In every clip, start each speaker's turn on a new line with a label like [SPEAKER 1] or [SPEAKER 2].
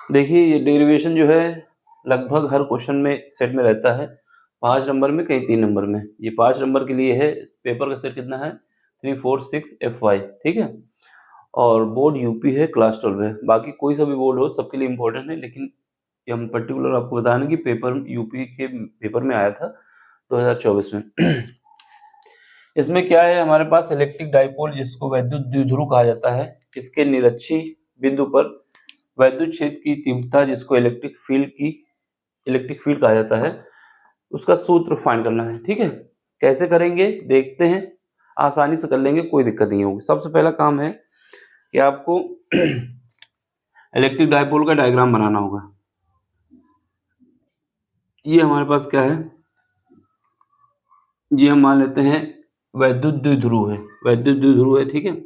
[SPEAKER 1] देखिए ये डेरिवेशन जो है लगभग हर क्वेश्चन में सेट में रहता है, 5 नंबर में, कहीं 3 नंबर में। ये 5 नंबर के लिए है। पेपर का सेट कितना है? 3, 4, 6 FY, ठीक है। और बोर्ड यूपी है, क्लास 12 है। बाकी कोई सा भी बोर्ड हो सबके लिए इम्पोर्टेंट है, लेकिन ये हम पर्टिकुलर आपको बताया ना कि पेपर यूपी के पेपर में आया था 2024 में। इसमें क्या है, हमारे पास इलेक्ट्रिक डाइपोल जिसको वैद्युत द्विध्रुव कहा जाता है, इसके निरक्षी बिंदु पर वैद्युत क्षेत्र की तीव्रता जिसको इलेक्ट्रिक फील्ड कहा जाता है, उसका सूत्र फाइंड करना है। ठीक है, कैसे करेंगे देखते हैं। आसानी से कर लेंगे, कोई दिक्कत नहीं होगी। सबसे पहला काम है कि आपको इलेक्ट्रिक डाइपोल का डायग्राम बनाना होगा। ये हमारे पास क्या है, ये हम मान लेते हैं वैद्युत द्विध्रुव है, ठीक है।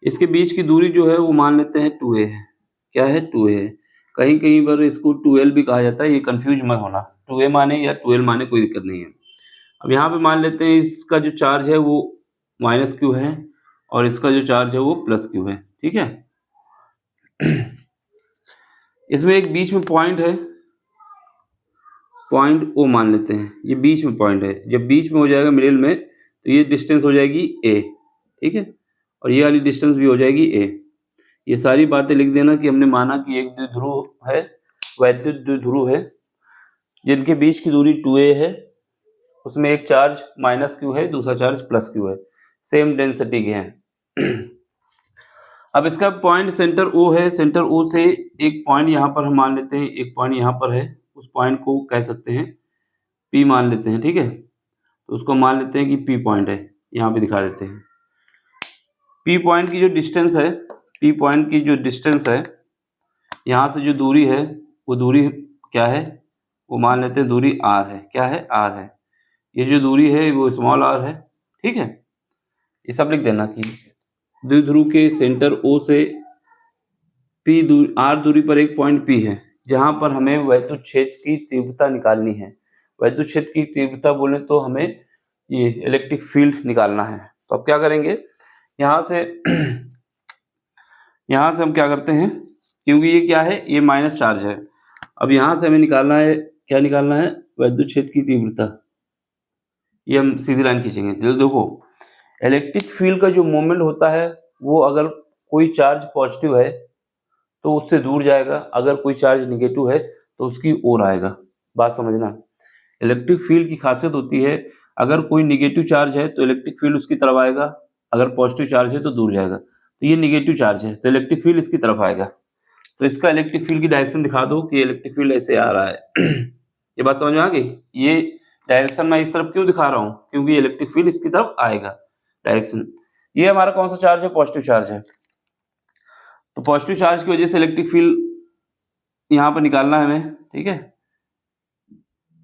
[SPEAKER 1] इसके बीच की दूरी जो है वो मान लेते हैं 2a है। क्या है? 2a है। कहीं कहीं पर इसको 2l भी कहा जाता है, ये कंफ्यूज मत होना। 2a माने या 2l माने कोई दिक्कत नहीं है। अब यहाँ पे मान लेते हैं इसका जो चार्ज है वो -q है और इसका जो चार्ज है वो +q है, ठीक है। इसमें एक बीच में पॉइंट है, पॉइंट O मान लेते हैं। ये बीच में पॉइंट है, जब बीच में हो जाएगा मिडिल में तो ये डिस्टेंस हो जाएगी a, ठीक है। और ये वाली डिस्टेंस भी हो जाएगी a। ये सारी बातें लिख देना कि हमने माना कि एक द्विध्रुव है, वैद्युत द्विध्रुव है, जिनके बीच की दूरी 2a है। उसमें एक चार्ज -q है, दूसरा चार्ज +q है, सेम डेंसिटी के हैं। अब इसका पॉइंट सेंटर O है। सेंटर O से एक पॉइंट यहाँ पर हम मान लेते हैं, एक पॉइंट यहाँ पर है, उस पॉइंट को कह सकते हैं P मान लेते हैं, ठीक है। तो उसको मान लेते हैं कि P पॉइंट है, यहाँ पे दिखा देते हैं। P पॉइंट की जो डिस्टेंस है, P पॉइंट की जो डिस्टेंस है, यहाँ से जो दूरी है वो दूरी क्या है, वो मान लेते हैं दूरी r है। क्या है? r है। ये जो दूरी है वो स्मॉल r है, ठीक है। ये सब लिख देना कि द्विध्रुव के सेंटर O से r दूरी पर एक पॉइंट P है, जहाँ पर हमें वैद्युत क्षेत्र की तीव्रता निकालनी है। वैद्युत क्षेत्र की तीव्रता बोले तो हमें ये इलेक्ट्रिक फील्ड निकालना है। तो अब क्या करेंगे, यहाँ से हम क्या करते हैं, क्योंकि ये क्या है, ये माइनस चार्ज है। अब यहाँ से हमें निकालना है, क्या निकालना है? वैद्युत क्षेत्र की तीव्रता। ये हम सीधी लाइन खींचेंगे। देखो इलेक्ट्रिक फील्ड का जो मोमेंट होता है वो अगर कोई चार्ज पॉजिटिव है तो उससे दूर जाएगा, अगर कोई चार्ज निगेटिव है तो उसकी ओर आएगा। बात समझना, इलेक्ट्रिक फील्ड की खासियत होती है, अगर कोई निगेटिव चार्ज है तो इलेक्ट्रिक फील्ड उसकी तरफ आएगा, अगर पॉजिटिव चार्ज है तो दूर जाएगा। तो ये निगेटिव चार्ज है तो इलेक्ट्रिक फील्ड इसकी तरफ आएगा। तो इसका इलेक्ट्रिक फील्ड की डायरेक्शन दिखा दो कि इलेक्ट्रिक फील्ड ऐसे आ रहा है। ये बात समझ में आ गई? ये डायरेक्शन मैं इस तरफ क्यों दिखा रहा हूँ, क्योंकि इलेक्ट्रिक फील्ड इसकी तरफ आएगा, डायरेक्शन। ये हमारा कौन सा चार्ज है? पॉजिटिव चार्ज है। तो पॉजिटिव चार्ज की वजह से इलेक्ट्रिक फील्ड यहाँ पर निकालना है हमें, ठीक है।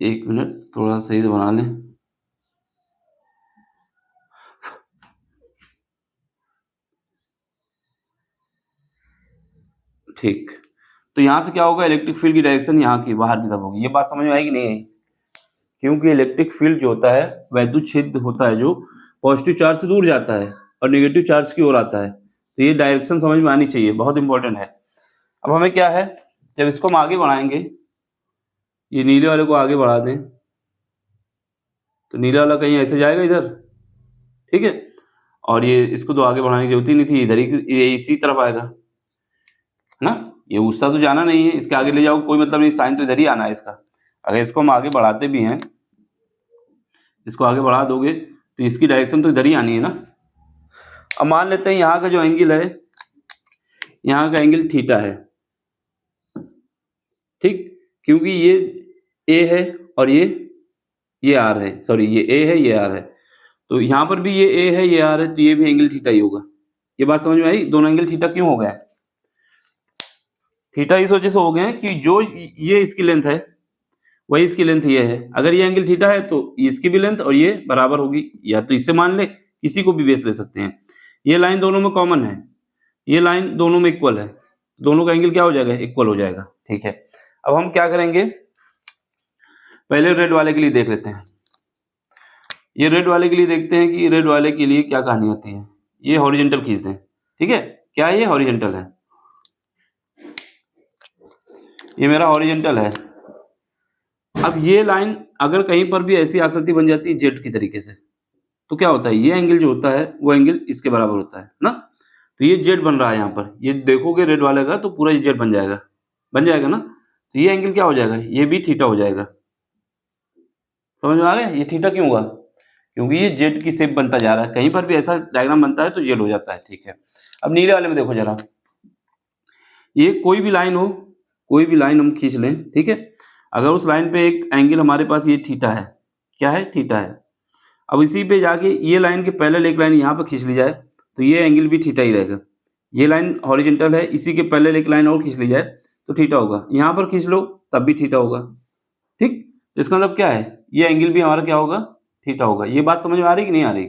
[SPEAKER 1] एक मिनट, थोड़ा सही से बना लें। ठीक, तो यहाँ से क्या होगा, इलेक्ट्रिक फील्ड की डायरेक्शन यहाँ की बाहर की तरफ होगी। ये बात समझ में आएगी नहीं आई? क्योंकि इलेक्ट्रिक फील्ड जो होता है, वैद्युत क्षेत्र होता है जो पॉजिटिव चार्ज से दूर जाता है और नेगेटिव चार्ज की ओर आता है। तो ये डायरेक्शन समझ में आनी चाहिए, बहुत इंपॉर्टेंट है। अब हमें क्या है, जब इसको हम आगे बढ़ाएंगे, ये नीले वाले को आगे बढ़ा दें तो नीला वाला कहीं ऐसे जाएगा इधर, ठीक है। और ये इसको तो आगे बढ़ाने की जरूरत ही नहीं थी, इधर ही ये इसी तरफ आएगा, है ना। ये उसका तो जाना नहीं है, इसके आगे ले जाओ कोई मतलब नहीं, साइन तो इधर ही आना है इसका। अगर इसको हम आगे बढ़ाते भी हैं, इसको आगे बढ़ा दोगे तो इसकी डायरेक्शन तो इधर ही आनी है ना। अब मान लेते हैं यहाँ का जो एंगल है, यहाँ का एंगल थीटा है, ठीक। क्योंकि ये ए है और ये आर है, सॉरी ये ए है, ये आर है। तो यहाँ पर भी ये ए है, ये आर है, तो ये भी एंगल थीटा ही होगा। ये बात समझ में आई? दोनों एंगल थीटा क्यों हो गए? थीटा इस वजह से हो गए कि जो ये इसकी लेंथ है वही इसकी लेंथ ये है। अगर ये एंगल थीटा है तो इसकी भी लेंथ और ये बराबर होगी, या तो इससे मान ले, किसी को भी बेस ले सकते हैं। ये लाइन दोनों में कॉमन है, ये लाइन दोनों में इक्वल है, दोनों का एंगल क्या हो जाएगा? इक्वल हो जाएगा, ठीक है। अब हम क्या करेंगे, पहले रेड वाले के लिए देख लेते हैं। ये रेड वाले के लिए देखते हैं कि रेड वाले के लिए क्या कहानी होती है। ये हॉरिजॉन्टल खींचते हैं, ठीक है। क्या ये हॉरिजॉन्टल है? ये मेरा हॉरिजेंटल है। अब ये लाइन अगर कहीं पर भी ऐसी आकृति बन जाती है जेड की तरीके से, तो क्या होता है, ये एंगल जो होता है वो एंगल इसके बराबर होता है ना। तो ये जेड बन रहा है यहाँ पर, ये देखोगे रेड वाले का तो पूरा ये जेड बन जाएगा ना। तो ये एंगल क्या हो जाएगा, ये भी थीटा हो जाएगा। समझ में आ गया, ये थीटा क्यों हुआ, क्योंकि ये जेड की शेप बनता जा रहा है, कहीं पर भी ऐसा डायग्राम बनता है तो जेड हो जाता है। ठीक है, अब नीले वाले में देखो जरा, ये कोई भी लाइन हो, कोई भी लाइन हम खींच लें, ठीक है। अगर उस लाइन पे एक एंगल हमारे पास ये थीटा है, क्या है, थीटा है। अब इसी पे जाके ये लाइन के पैरेलल एक लाइन यहाँ पे खींच ली जाए तो ये एंगल भी थीटा ही रहेगा। ये लाइन हॉरिजॉन्टल है, इसी के पैरेलल एक लाइन और खींच ली जाए तो थीटा होगा, यहाँ पर खींच लो तब भी थीटा होगा। ठीक, तो इसका मतलब क्या है, ये एंगल भी हमारा क्या होगा, थीटा होगा। ये बात समझ में आ रही कि नहीं आ रही,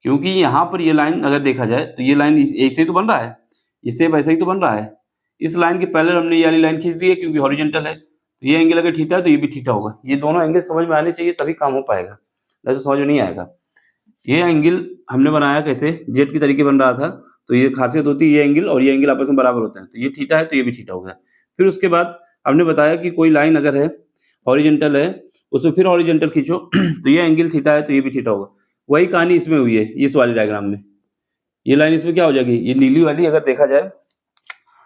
[SPEAKER 1] क्योंकि यहाँ पर ये लाइन अगर देखा जाए तो ये लाइन ऐसे ही तो बन रहा है, इससे वैसे ही तो बन रहा है। इस लाइन के पैरेलल हमने ये वाली लाइन खींच दी है क्योंकि हॉरिजॉन्टल है, तो ये एंगल अगर थीटा है तो ये भी थीटा होगा। ये दोनों एंगल समझ में आने चाहिए तभी काम हो पाएगा, नहीं तो समझ में नहीं आएगा। ये एंगल हमने बनाया कैसे, जेड की तरीके बन रहा था, तो ये खासियत होती है, ये एंगल और ये एंगल आपस में बराबर होते हैं, तो ये थीटा है तो ये भी थीटा हो गया। फिर उसके बाद हमने बताया कि कोई लाइन अगर है हॉरिजॉन्टल है, उसमें फिर हॉरिजॉन्टल खींचो तो ये एंगल थीटा है तो ये भी थीटा होगा। वही कहानी इसमें हुई है, इस वाली डायग्राम में। ये लाइन इसमें क्या हो जाएगी, ये नीली वाली अगर देखा जाए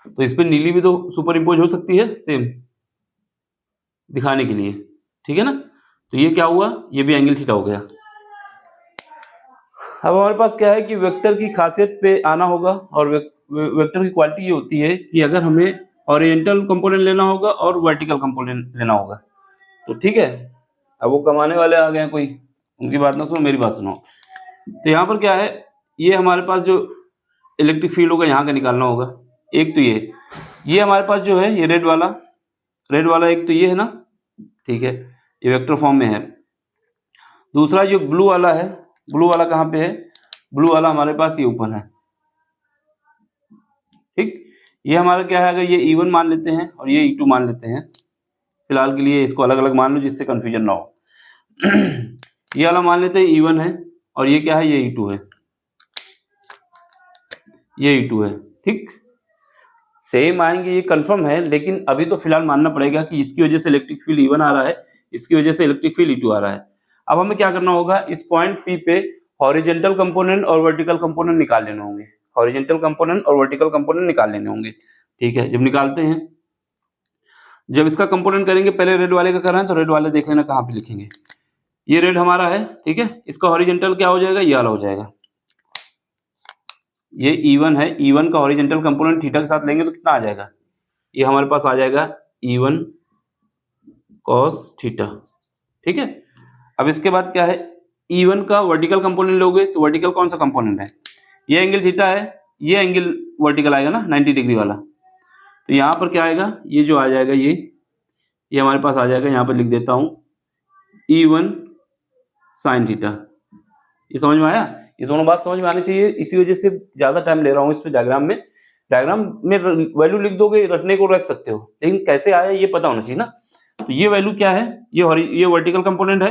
[SPEAKER 1] तो इस पर नीली भी तो सुपर इम्पोज हो सकती है सेम दिखाने के लिए, ठीक है ना। तो ये क्या हुआ, ये भी एंगल थीटा हो गया। अब हमारे पास क्या है कि वेक्टर की खासियत पे आना होगा, और वेक्टर की क्वालिटी ये होती है कि अगर हमें हॉरिजॉन्टल कंपोनेंट लेना होगा और वर्टिकल कंपोनेंट लेना होगा, तो ठीक है। अब वो कमाने वाले आ गए हैं कोई, उनकी बात ना सुनो, मेरी बात सुनो। तो यहाँ पर क्या है, ये हमारे पास जो इलेक्ट्रिक फील्ड होगा यहाँ का निकालना होगा। एक तो ये हमारे पास जो है ये रेड वाला एक तो ये है ना, ठीक है, ये वेक्टर फॉर्म में है। दूसरा जो ब्लू वाला है, ब्लू वाला कहाँ पे है, ब्लू वाला हमारे पास ये ऊपर है। ठीक, ये हमारा क्या है, अगर ये E1 मान लेते हैं और ये E2 मान लेते हैं, फिलहाल के लिए इसको अलग अलग मान लो जिससे कंफ्यूजन ना हो। ये वाला मान लेते हैं E1 है और ये क्या है, ये E2 है, ये E2 है। ठीक, सेम आएंगे ये कंफर्म है, लेकिन अभी तो फिलहाल मानना पड़ेगा कि इसकी वजह से इलेक्ट्रिक फील्ड E1 आ रहा है, इसकी वजह से इलेक्ट्रिक फील्ड E2 आ रहा है। अब हमें क्या करना होगा, इस पॉइंट P पे हॉरिजॉन्टल कंपोनेंट और वर्टिकल कंपोनेंट निकाल लेने होंगे, हॉरिजॉन्टल कंपोनेंट और वर्टिकल कंपोनेंट निकाल लेने होंगे। ठीक है, जब निकालते हैं, जब इसका कंपोनेंट करेंगे, पहले रेड वाले का कर रहे हैं तो रेड वाले देख लेना कहाँ पे लिखेंगे। ये रेड हमारा है, ठीक है, इसका हॉरिजॉन्टल क्या हो जाएगा, ये वाला हो जाएगा। ये E1 है, E1 का हॉरिजॉन्टल कंपोनेंट थीटा के साथ लेंगे तो कितना आ जाएगा, ये हमारे पास आ जाएगा E1 cos थीटा। ठीक है, अब इसके बाद क्या है, E1 का वर्टिकल कंपोनेंट लोगे तो वर्टिकल कौन सा कंपोनेंट है, ये एंगल थीटा है, ये एंगल वर्टिकल आएगा ना 90 डिग्री वाला। तो यहाँ पर क्या आएगा, ये जो आ जाएगा ये हमारे पास आ जाएगा, यहाँ पर लिख देता हूँ E1 sin थीटा। ये समझ में आया, ये दोनों बात समझ में आनी चाहिए, इसी वजह से ज़्यादा टाइम ले रहा हूँ इस पे। डायग्राम में वैल्यू लिख दोगे, रटने को रख सकते हो, लेकिन कैसे आया ये पता होना चाहिए ना। तो ये वैल्यू क्या है, ये वर्टिकल कंपोनेंट है,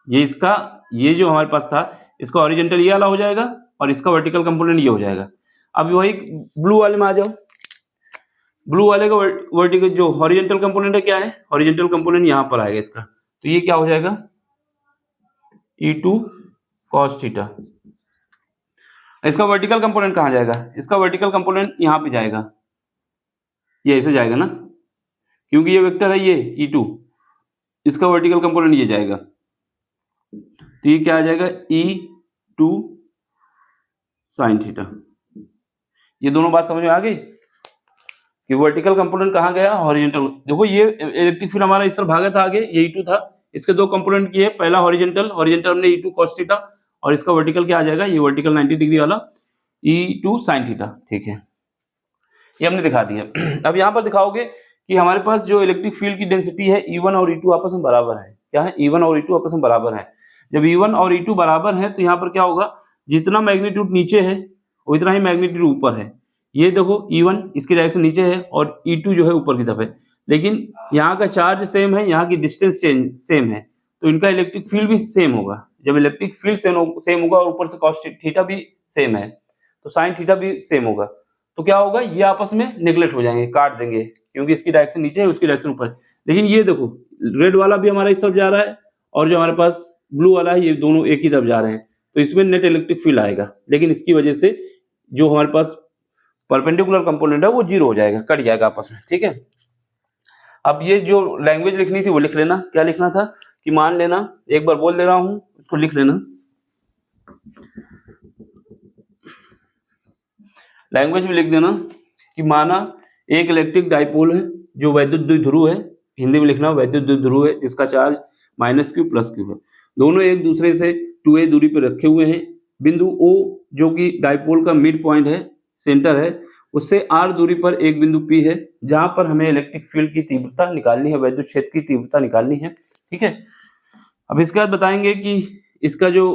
[SPEAKER 1] ये इसका, ये जो हमारे पास था इसका हॉरिजॉन्टल ये वाला हो जाएगा और इसका वर्टिकल कंपोनेंट ये हो जाएगा। अब वही ब्लू वाले में आ जाओ, ब्लू वाले का वर्टिकल जो हॉरिजॉन्टल कंपोनेंट है क्या है, हॉरिजॉन्टल कंपोनेंट यहाँ पर आएगा इसका, तो ये क्या हो जाएगा, E2 cos थीटा। इसका वर्टिकल कंपोनेंट कहाँ जाएगा, इसका वर्टिकल कंपोनेंट यहाँ पे जाएगा, ये ऐसे जाएगा ना, क्योंकि ये वेक्टर है ये E2, इसका वर्टिकल कंपोनेंट ये जाएगा, तो ये क्या आ जाएगा, E2 sin थीटा। ये दोनों बात समझ में आ गई कि वर्टिकल कंपोनेंट कहाँ गया, हॉरिजॉन्टल। देखो ये इलेक्ट्रिक फील्ड हमारा इस तरह भागा था, आगे ये E2 था, इसके दो कंपोनेंट किए, पहला हॉरिजॉन्टल हमने E2 cos थीटा, और इसका वर्टिकल क्या आ जाएगा, ये वर्टिकल 90 डिग्री वाला E2 sin थीटा। ठीक है, ये हमने दिखा दिया। अब यहाँ पर दिखाओगे कि हमारे पास जो इलेक्ट्रिक फील्ड की डेंसिटी है E1 और E2 आपस में बराबर है। क्या है, E1 और E2 आपस में बराबर है। जब E1 और E2 बराबर है तो यहाँ पर क्या होगा, जितना मैग्नीट्यूड नीचे है उतना ही मैग्नीट्यूड ऊपर है। ये देखो E1 इसकी डायरेक्शन नीचे है और E2 जो है ऊपर की तरफ है, लेकिन यहाँ का चार्ज सेम है, यहाँ की डिस्टेंस सेम है, तो इनका इलेक्ट्रिक फील्ड भी सेम होगा। जब इलेक्ट्रिक फील्ड सेम होगा और ऊपर से cos थीटा भी सेम है तो sin थीटा भी सेम होगा। तो क्या होगा, ये आपस में नेगलेक्ट हो जाएंगे, काट देंगे, क्योंकि इसकी डायरेक्शन नीचे है, उसकी डायरेक्शन ऊपर। लेकिन ये देखो, रेड वाला भी हमारा इस तरफ जा रहा है और जो हमारे पास ब्लू वाला है, ये दोनों एक ही तरफ जा रहे हैं, तो इसमें नेट इलेक्ट्रिक फील्ड आएगा। लेकिन इसकी वजह से जो हमारे पास परपेंडिकुलर कंपोनेंट है वो जीरो हो जाएगा, कट जाएगा आपस में, ठीक है। अब ये जो लैंग्वेज लिखनी थी वो लिख लेना। क्या लिखना था कि मान लेना, एक बार बोल दे रहा हूं, इसको लिख लेना। लैंग्वेज में लिख देना कि माना एक इलेक्ट्रिक डाइपोल है जो वैद्युत द्विध्रुव है, हिंदी में लिखना वैद्युत द्विध्रुव है, जिसका चार्ज -q + q है। दोनों एक दूसरे से 2a दूरी पर रखे हुए हैं। बिंदु O जो कि डाइपोल का मिड पॉइंट है, सेंटर है, उससे r दूरी पर एक बिंदु P है, जहां पर हमें इलेक्ट्रिक फील्ड की तीव्रता निकालनी है, वैद्युत क्षेत्र की तीव्रता निकालनी है, ठीक है। अब इसके बाद बताएंगे कि इसका जो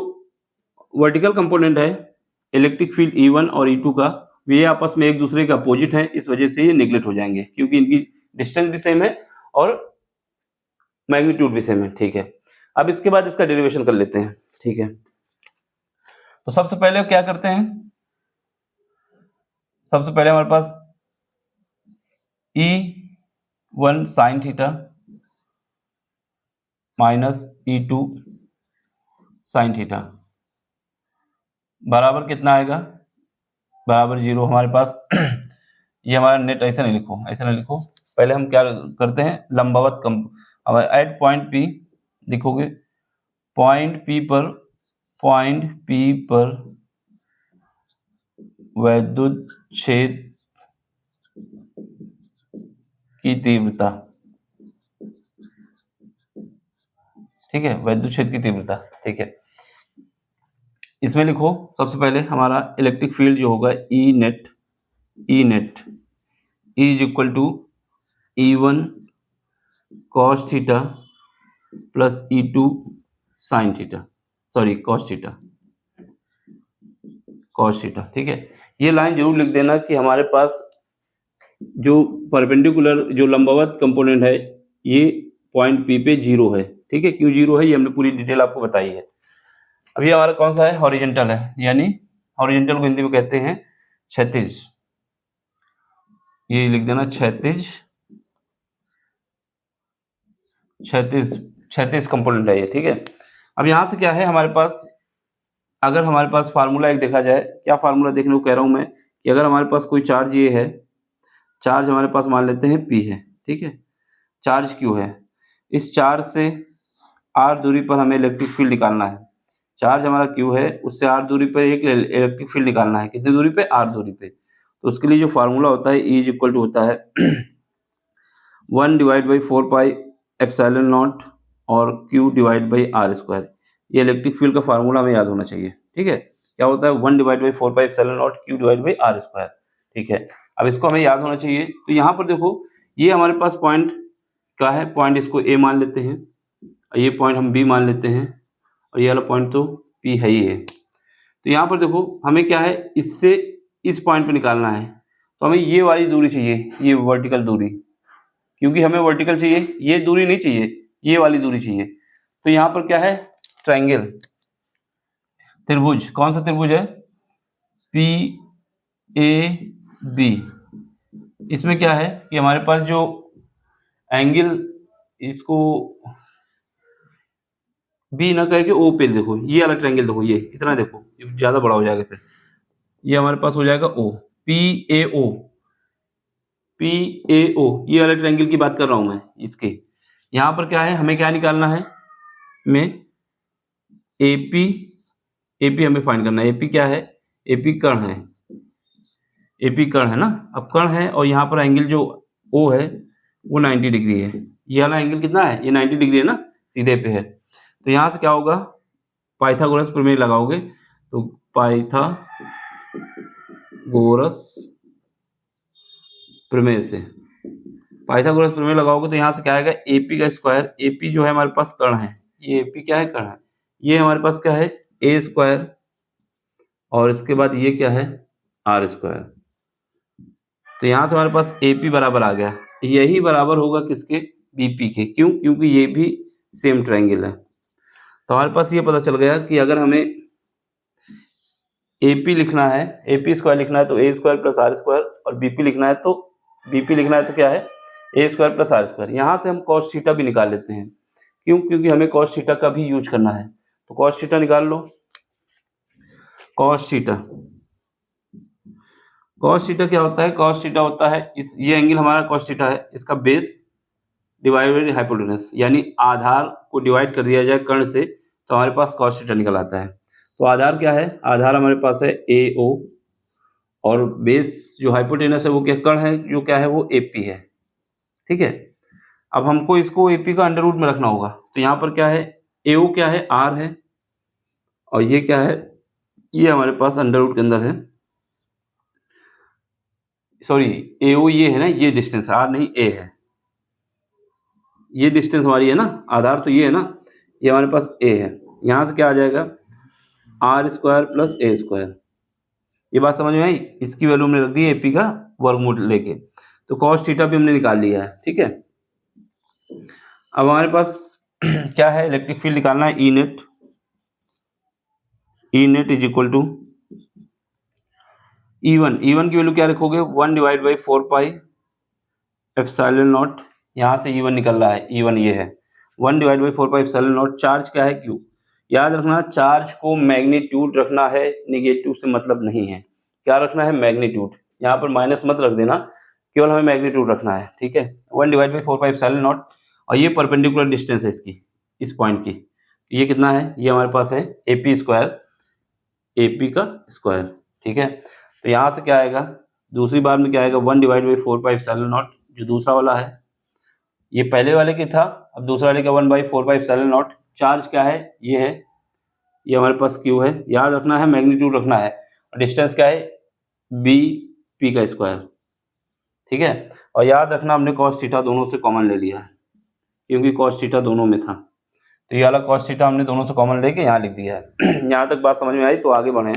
[SPEAKER 1] वर्टिकल कंपोनेंट है इलेक्ट्रिक फील्ड E1 और E2 का, ये आपस में एक दूसरे के अपोजिट हैं, इस वजह से ये नेगलेक्ट हो जाएंगे, क्योंकि इनकी डिस्टेंस भी सेम है और मैग्नीट्यूड भी सेम है, ठीक है। अब इसके बाद इसका डेरिवेशन कर लेते हैं, ठीक है। तो सबसे पहले क्या करते हैं, सबसे पहले हमारे पास E1 sin theta minus E2 sin theta बराबर कितना आएगा, बराबर 0 हमारे पास। ये हमारा नेट, ऐसे नहीं लिखो, ऐसे नहीं लिखो, पहले हम क्या करते हैं, लंबवत एट पॉइंट P लिखोगे, पॉइंट P पर वैद्युत क्षेत्र की तीव्रता, ठीक है, वैद्युत क्षेत्र की तीव्रता, ठीक है। इसमें लिखो सबसे पहले हमारा इलेक्ट्रिक फील्ड जो होगा E net is equal to E1 cos theta plus E2 sin theta, sorry cos theta, ठीक है। ये लाइन जरूर लिख देना कि हमारे पास जो परपेंडिकुलर जो लंबवत कंपोनेंट है ये पॉइंट P पे 0 है, ठीक है। क्यों 0 है ये हमने पूरी डिटेल आपको बताई है। अब ये हमारा कौन सा है, हॉरिजॉन्टल है, यानी हॉरिजॉन्टल को हिंदी में कहते हैं क्षैतिज, ये लिख देना क्षैतिज कंपोनेंट है ये, ठीक है। अब यहाँ से क्या है हमारे पास, अगर हमारे पास फार्मूला एक देखा जाए, क्या फार्मूला देखने को कह रहा हूँ मैं, कि अगर हमारे पास कोई चार्ज ये है, चार्ज हमारे पास मान लेते हैं P है, ठीक है, चार्ज Q है, इस चार्ज से r दूरी पर हमें इलेक्ट्रिक फील्ड निकालना है। चार्ज हमारा Q है, उससे r दूरी पर एक इलेक्ट्रिक फील्ड निकालना है, कितनी दूरी पे, r दूरी पे। तो उसके लिए जो फार्मूला होता है E = होता है 1/4πε0 और Q/r²। ये इलेक्ट्रिक फील्ड का फार्मूला हमें याद होना चाहिए, ठीक है। क्या होता है 1/4πε0 Q/r², ठीक है। अब इसको हमें याद होना चाहिए। तो यहाँ पर देखो, ये हमारे पास पॉइंट क्या है, पॉइंट इसको A मान लेते हैं, ये पॉइंट हम B मान लेते हैं, और ये वाला पॉइंट तो P है ही है। तो यहाँ पर देखो हमें क्या है, इससे इस पॉइंट पे निकालना है, तो हमें ये वाली दूरी चाहिए, ये वर्टिकल दूरी, क्योंकि हमें वर्टिकल चाहिए, ये दूरी नहीं चाहिए, ये वाली दूरी चाहिए। तो यहाँ पर क्या है, ट्रायंगल, त्रिभुज, कौन सा त्रिभुज है, PAB। इसमें क्या है कि हमारे पास जो एंगल, इसको B ना कह के O पे देखो, ये वाला ट्रायंगल देखो, ये इतना देखो, ये ज़्यादा बड़ा हो जाएगा, फिर ये हमारे पास हो जाएगा O, PAO, ये वाले ट्रायंगल की बात कर रहा हूँ मैं। इसके यहाँ पर क्या है, हमें क्या निकालना है, में AP हमें फाइंड करना है। AP क्या है, AP कण है, AP कण है ना। अब कण है और यहाँ पर एंगल जो O है वो 90 डिग्री है। ये वाला एंगल कितना है, ये 90 डिग्री है ना, सीधे पे है। तो यहाँ से क्या होगा, पाइथागोरस प्रमेय लगाओगे, तो पाइथागोरस प्रमेय लगाओगे तो यहाँ से क्या आएगा, AP का स्क्वायर, AP जो है हमारे पास कण है, ये AP क्या है, कण है, ये हमारे पास क्या है, A², और इसके बाद ये क्या है, R²। तो यहाँ से हमारे पास AP बराबर आ गया, यही बराबर होगा किसके, BP के। क्यों, क्योंकि ये भी सेम ट्रायंगल है। तो हमारे पास ये पता चल गया कि अगर हमें AP लिखना है, AP स्क्वायर लिखना है तो A square plus R square, और BP लिखना है तो क्या है A square plus R square. यहाँ से हम कॉस थीटा भी निकाल लेते हैं। क्यों? क्योंकि हमें कॉस थीटा का भी यूज करना है। तो कॉस थीटा निकाल लो। कॉस थीटा क्या होता है? कॉस थीटा होता है ये एंगल हमारा कॉस थीटा है, इसका बेस डिवाइडेड हाइपोटेनस, यानी आधार को डिवाइड कर दिया जाए कर्ण से तो हमारे पास कॉस थीटा निकल आता है। तो आधार क्या है? आधार हमारे पास है AO, और बेस जो हाइपोटेनस है वो क्या कर्ण है, जो क्या है वो AP है। ठीक है, अब हमको इसको AP का अंडर रूट में रखना होगा। तो यहाँ पर क्या है, AO क्या है? R है, और ये क्या है? ये हमारे पास अंडर रूट के अंदर है। सॉरी, AO ये है ना, ये डिस्टेंस R नहीं A है, ये डिस्टेंस हमारी है ना, आधार तो ये है ना, ये हमारे पास A है। यहाँ से क्या आ जाएगा? R square plus A square. ये बात समझ में आई? इसकी वैल्यू हमने रख दी है AP का वर्गमूल लेके। तो कॉस थीटा भी हमने निकाल लिया है। ठीक है, अब हमारे पास क्या है? इलेक्ट्रिक फील्ड निकालना है। E net is equal to E1 की वैल्यू क्या रखोगे? 1/4 पाई एप्सिलॉन नॉट। यहाँ से E1 निकल रहा है, E1 ये है 1/4 पाई एप्सिलॉन नॉट। चार्ज क्या है? Q। याद रखना, चार्ज को मैग्नीट्यूड रखना है, निगेटिव से मतलब नहीं है। क्या रखना है? मैग्नीट्यूड। यहाँ पर माइनस मत रख देना, केवल हमें मैग्नीट्यूड रखना है। ठीक है, 1/4 पाई एप्सिलॉन नॉट, और ये परपेंडिकुलर डिस्टेंस है इसकी, इस पॉइंट की। ये कितना है? ये हमारे पास है AP स्क्वायर, AP का स्क्वायर। ठीक है, तो यहाँ से क्या आएगा? दूसरी बार में क्या आएगा? 1/4 पाई एप्सिलॉन नॉट, जो दूसरा वाला है, ये पहले वाले की था, अब दूसरा वाले का 1/4 पाई एप्सिलॉन नॉट। चार्ज क्या है? ये है, ये हमारे पास Q है। याद रखना है, मैग्नीट्यूड रखना है, और डिस्टेंस क्या है? BP का स्क्वायर। ठीक है, और याद रखना हमने कॉस थीटा दोनों से कॉमन ले लिया है, क्योंकि कॉस थीटा दोनों में था, तो ये वाला कॉस थीटा हमने दोनों से कॉमन लेके यहाँ लिख दिया है। यहाँ तक बात समझ में आई? तो आगे बढ़े।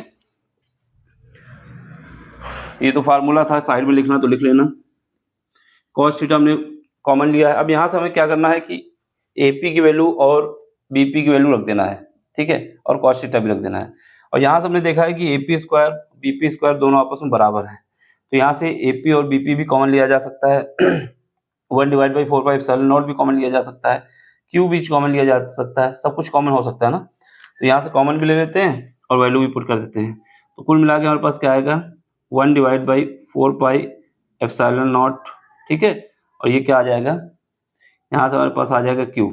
[SPEAKER 1] ये तो फार्मूला था, साइड में लिखना तो लिख लेना। कॉस थीटा हमने कॉमन लिया है। अब यहाँ से हमें क्या करना है कि AP की वैल्यू और BP की वैल्यू रख देना है। ठीक है, और कॉस थीटा भी रख देना है। और यहाँ से हमने देखा है कि AP स्क्वायर BP स्क्वायर दोनों आपस में बराबर हैं, तो यहाँ से AP और BP भी कॉमन लिया जा सकता है। 1/4 पाई एप्सिलॉन नॉट भी कॉमन लिया जा सकता है, Q भी कॉमन लिया जा सकता है, सब कुछ कॉमन हो सकता है ना। तो यहाँ से कॉमन भी ले लेते हैं और वैल्यू भी पुट कर देते हैं। तो कुल मिला के हमारे पास क्या आएगा? 1/4 पाई एप्सिलॉन नॉट। ठीक है, और ये क्या आ जाएगा? यहाँ से हमारे पास आ जाएगा Q।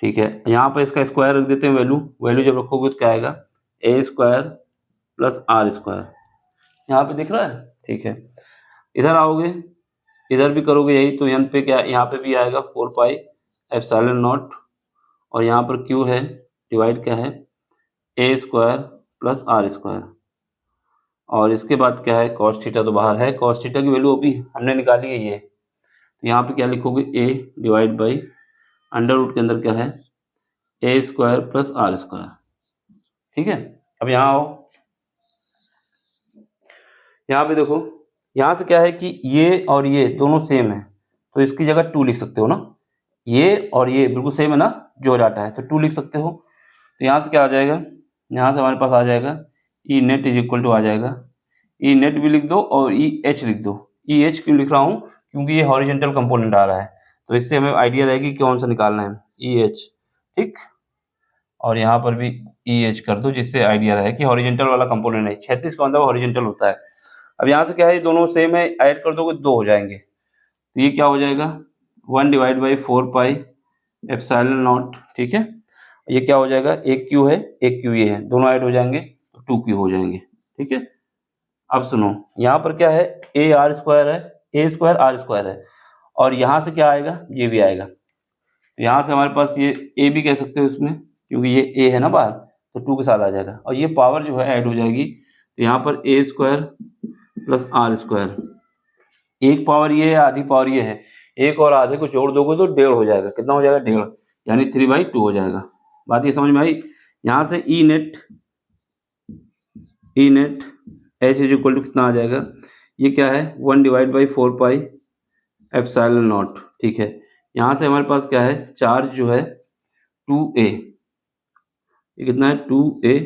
[SPEAKER 1] ठीक है, यहाँ पर इसका स्क्वायर रख देते हैं, वैल्यू जब रखोगे तो क्या आएगा? A square plus R square. यहाँ पे दिख रहा है? ठीक है, इधर आओगे, इधर भी करोगे यही, तो यहाँ पे क्या? यहाँ पे भी आएगा 4 पाई एप्सिलॉन नॉट, और यहाँ पर Q है, डिवाइड क्या है? A square plus R square, और इसके बाद क्या है? कॉस थीटा तो बाहर है, कॉस थीटा की वैल्यू अभी हमने निकाली है ये। तो यहाँ पे क्या लिखोगे? A divide by under root के अंदर क्या है? A square plus R square. ठीक है, अब यहाँ आओ, यहाँ पे देखो, यहाँ से क्या है कि ये और ये दोनों सेम है, तो इसकी जगह 2 लिख सकते हो ना। ये और ये बिल्कुल सेम है ना, जो डाटा है, तो 2 लिख सकते हो। तो यहाँ से क्या आ जाएगा? यहाँ से हमारे पास आ जाएगा E net is equal to आ जाएगा, E नेट भी लिख दो और EH लिख दो। EH क्यों लिख रहा हूँ? क्योंकि ये हॉरिजेंटल कंपोनेंट आ रहा है, तो इससे हमें आइडिया रहेगी कि कौन सा निकालना है, EH। ठीक, और यहाँ पर भी EH कर दो, जिससे आइडिया रहे कि हॉरिजेंटल वाला कंपोनेंट है। 36 का मतलब हॉरिजेंटल होता है। अब यहाँ से क्या है? दोनों सेम है, ऐड कर दोगे 2 हो जाएंगे, तो ये क्या हो जाएगा? 1/4 पाई एप्सिलॉन नॉट। ठीक है, ये क्या हो जाएगा? एक Q है, एक Q ये है, दोनों ऐड हो जाएंगे तो 2Q हो जाएंगे। ठीक है, अब सुनो, यहाँ पर क्या है? A R स्क्वायर है, A स्क्वायर R स्क्वायर है, और यहाँ से क्या आएगा? ये भी आएगा, तो यहाँ से हमारे पास ये A भी कह सकते हो इसमें, क्योंकि ये A है ना बाहर, तो 2 के साथ आ जाएगा, और ये पावर जो है ऐड हो जाएगी, तो यहाँ पर A square plus R square. एक पावर ये है, आधी पावर ये है, एक और आधे को जोड़ दोगे तो 1.5 हो जाएगा। कितना हो जाएगा? 1.5, यानी 3/2 हो जाएगा। बात ये समझ में आई? यहाँ से E net H is equal to कितना आ जाएगा? ये क्या है? 1/4 पाई एप्सिलॉन नॉट। ठीक है, यहाँ से हमारे पास क्या है? चार्ज जो है 2A, ये कितना है? 2A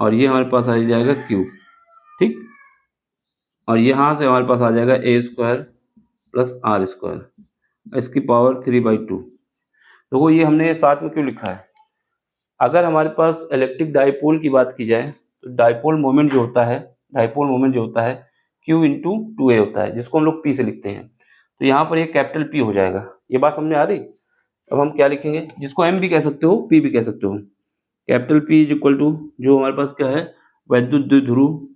[SPEAKER 1] और ये हमारे पास आ जाएगा क्यूब, ठीक। और यहाँ से हमारे पास आ जाएगा ए स्क्वायर प्लस आर स्क्वायर, इसकी पावर 3/2। देखो ये हमने ये साथ में क्यों लिखा है, अगर हमारे पास इलेक्ट्रिक डाइपोल की बात की जाए तो डाइपोल मोमेंट जो होता है Q इंटू 2A होता है, जिसको हम लोग P से लिखते हैं। तो यहाँ पर ये कैपिटल P हो जाएगा। ये बात समझ में आ रही। अब हम क्या लिखेंगे, जिसको M भी कह सकते हो, P भी कह सकते हो। Capital P is equal to, जो हमारे पास क्या है, वैद्युत द्विध्रुव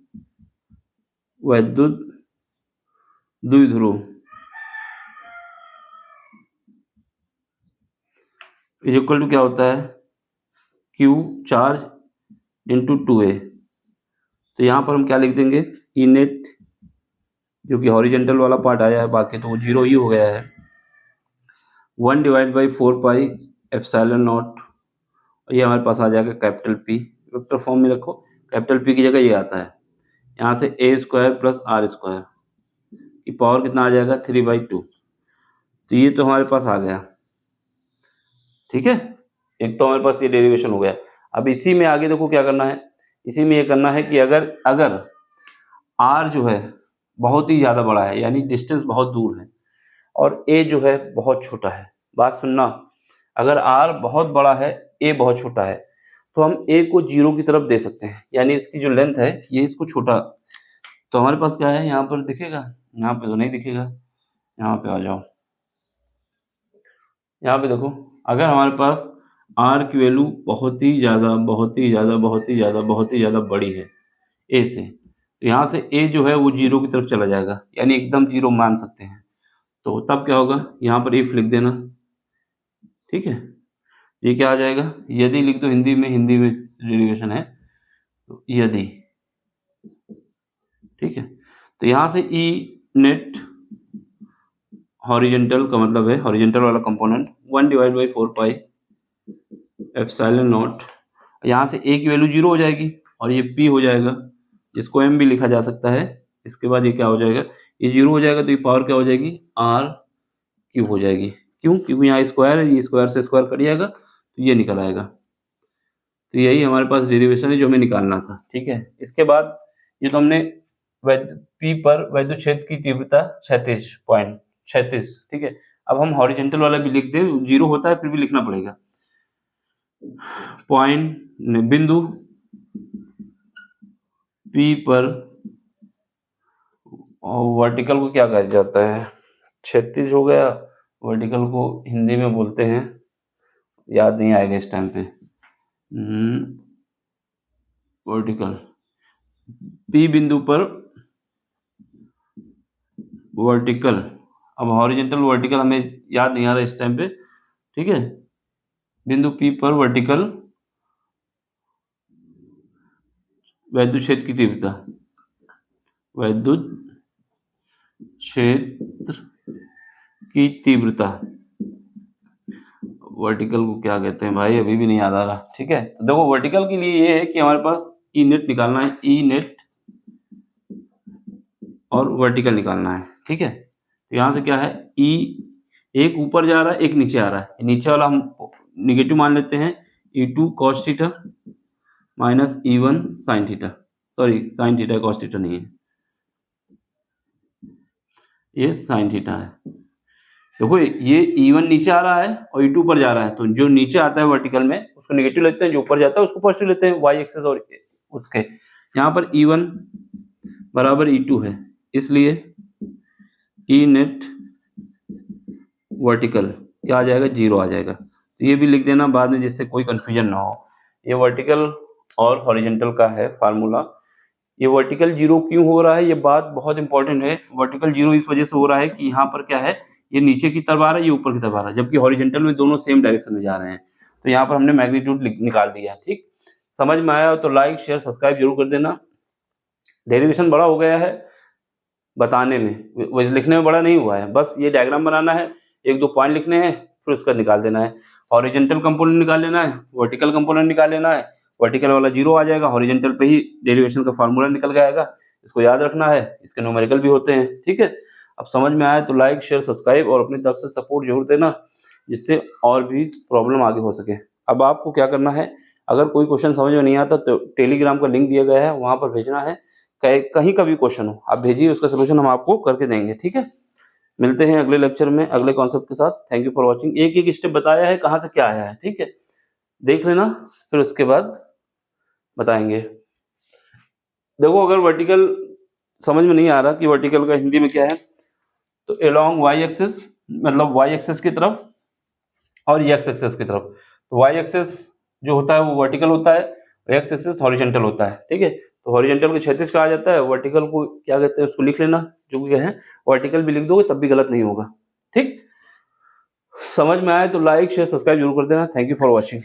[SPEAKER 1] इज इक्वल टू क्या होता है, Q चार्ज इंटू 2A। तो यहाँ पर हम क्या लिख देंगे, ई नेट, जो कि हॉरिजेंटल वाला पार्ट आया है, बाकी तो वो 0 ही हो गया है, 1/4 पाई एप्सिलॉन नॉट। ये हमारे पास आ जाएगा कैपिटल P, वेक्टर फॉर्म में रखो, कैपिटल P की जगह ये आता है। यहाँ से ए स्क्वायर प्लस आर स्क्वायर की पावर कितना आ जाएगा, 3/2। तो ये तो हमारे पास आ गया, ठीक है। एक तो हमारे पास ये डेरिवेशन हो गया। अब इसी में आगे देखो क्या करना है, इसी में ये करना है कि अगर R जो है बहुत ही ज़्यादा बड़ा है, यानी डिस्टेंस बहुत दूर है, और A जो है बहुत छोटा है। बात सुनना, अगर R बहुत बड़ा है, A बहुत छोटा है, तो हम A को 0 की तरफ दे सकते हैं, यानी इसकी जो लेंथ है ये इसको छोटा। तो हमारे पास क्या है, यहाँ पर दिखेगा, यहाँ पे तो नहीं दिखेगा, यहाँ पे आ जाओ, यहाँ पे देखो, अगर हमारे पास R की वैल्यू बहुत ही ज़्यादा बड़ी है A से, तो यहाँ से A जो है वो 0 की तरफ चला जाएगा, यानी एकदम 0 मान सकते हैं। तो तब क्या होगा, यहाँ पर इफ लिख देना, ठीक है। ये क्या आ जाएगा, यदि लिख दो, हिंदी में डेरिवेशन है, तो यदि, ठीक है। तो यहाँ से ई नेट हॉरिजेंटल का मतलब है, हॉरिजेंटल वाला कंपोनेंट 1/4 पाई एप्सिलॉन नॉट, यहाँ से A की वैल्यू 0 हो जाएगी और ये P हो जाएगा, जिसको M भी लिखा जा सकता है। इसके बाद ये क्या हो जाएगा, ये 0 हो जाएगा, तो ये पावर क्या हो जाएगी, R³ हो जाएगी। क्यों, क्योंकि यहाँ स्क्वायर है, ये स्क्वायर से स्क्वायर कट जाएगा, तो ये निकल आएगा। तो यही हमारे पास डेरिवेशन है जो हमें निकालना था, ठीक है। इसके बाद ये तो हमने P पर वैद्युत क्षेत्र की तीव्रता 36, ठीक है। अब हम हॉरिजेंटल वाला भी लिख दें, 0 होता है फिर भी लिखना पड़ेगा। बिंदु P पर, और वर्टिकल को क्या कहा जाता है, 36 हो गया, वर्टिकल को हिंदी में बोलते हैं, याद नहीं आएगा इस टाइम पे, वर्टिकल P बिंदु पर वर्टिकल, अब हॉरिजेंटल वर्टिकल हमें याद नहीं आ रहा इस टाइम पे, ठीक है। बिंदु P पर वर्टिकल वैद्युत क्षेत्र की तीव्रता, वैद्युत क्षेत्र की तीव्रता, वर्टिकल को क्या कहते हैं भाई, अभी भी नहीं याद आ रहा, ठीक है। तो देखो वर्टिकल के लिए ये है कि हमारे पास ई नेट निकालना है, ई नेट और वर्टिकल निकालना है, ठीक है। तो यहाँ से क्या है, ई एक ऊपर जा रहा है, एक नीचे आ रहा है, नीचे वाला हम निगेटिव मान लेते हैं, E2 cos theta minus E1 sin theta, sorry sin theta cos theta नहीं है, ये sin थीटा है। देखो ये E1 नीचे आ रहा है और E2 ऊपर जा रहा है, तो जो नीचे आता है वर्टिकल में उसको नेगेटिव लेते हैं, जो ऊपर जाता है उसको पॉजिटिव लेते हैं, y एक्सेस और उसके। यहाँ पर E1 बराबर E2 है, इसलिए ई नेट वर्टिकल क्या आ जाएगा, 0 आ जाएगा। तो ये भी लिख देना बाद में, जिससे कोई कंफ्यूजन ना हो। ये वर्टिकल और हॉरिजेंटल का है फार्मूला। ये वर्टिकल 0 क्यों हो रहा है, ये बात बहुत इंपॉर्टेंट है। वर्टिकल 0 इस वजह से हो रहा है कि यहाँ पर क्या है, ये नीचे की तरफ आ रहा है, ये ऊपर की तरफ आ रहा है, जबकि हॉरिजेंटल में दोनों सेम डायरेक्शन में जा रहे हैं। तो यहाँ पर हमने मैग्नीट्यूड निकाल दिया, ठीक। समझ में आया तो लाइक शेयर सब्सक्राइब जरूर कर देना। डेरिवेशन बड़ा हो गया है बताने में, वैसे लिखने में बड़ा नहीं हुआ है, बस ये डायग्राम बनाना है, 1-2 पॉइंट लिखने हैं, फिर उसका निकाल देना है। हॉरिजेंटल कंपोनेंट निकाल लेना है, वर्टिकल कंपोनेंट निकाल लेना है, वर्टिकल वाला 0 आ जाएगा, हॉरिजेंटल पे ही डेरिवेशन का फार्मूला निकल जाएगा। इसको याद रखना है, इसके न्यूमेरिकल भी होते हैं, ठीक है। अब समझ में आया तो लाइक शेयर सब्सक्राइब और अपनी तरफ से सपोर्ट जरूर देना, जिससे और भी प्रॉब्लम आगे हो सके। अब आपको क्या करना है, अगर कोई क्वेश्चन समझ में नहीं आता तो टेलीग्राम का लिंक दिया गया है, वहाँ पर भेजना है। कहीं का भी क्वेश्चन हो आप भेजिए, उसका सोल्यूशन हम आपको करके देंगे, ठीक है। मिलते हैं अगले लेक्चर में अगले कॉन्सेप्ट के साथ। Thank you for watching. एक एक स्टेप बताया है कहाँ से क्या आया है, ठीक है, देख लेना, फिर उसके बाद बताएंगे। देखो अगर वर्टिकल समझ में नहीं आ रहा कि वर्टिकल का हिंदी में क्या है, तो अलोंग वाई एक्सिस, मतलब वाई एक्सिस की तरफ और एक्स एक्सिस की तरफ। तो वाई एक्सिस जो होता है वो वर्टिकल होता है, एक्स एक्सिस हॉरिजॉन्टल होता है, ठीक है। तो हॉरिजॉन्टल को क्षैतिज कहा जाता है, वर्टिकल को क्या कहते हैं उसको लिख लेना, जो क्या है वर्टिकल भी लिख दोगे तब भी गलत नहीं होगा, ठीक। समझ में आए तो लाइक शेयर सब्सक्राइब जरूर कर देना। Thank you for watching.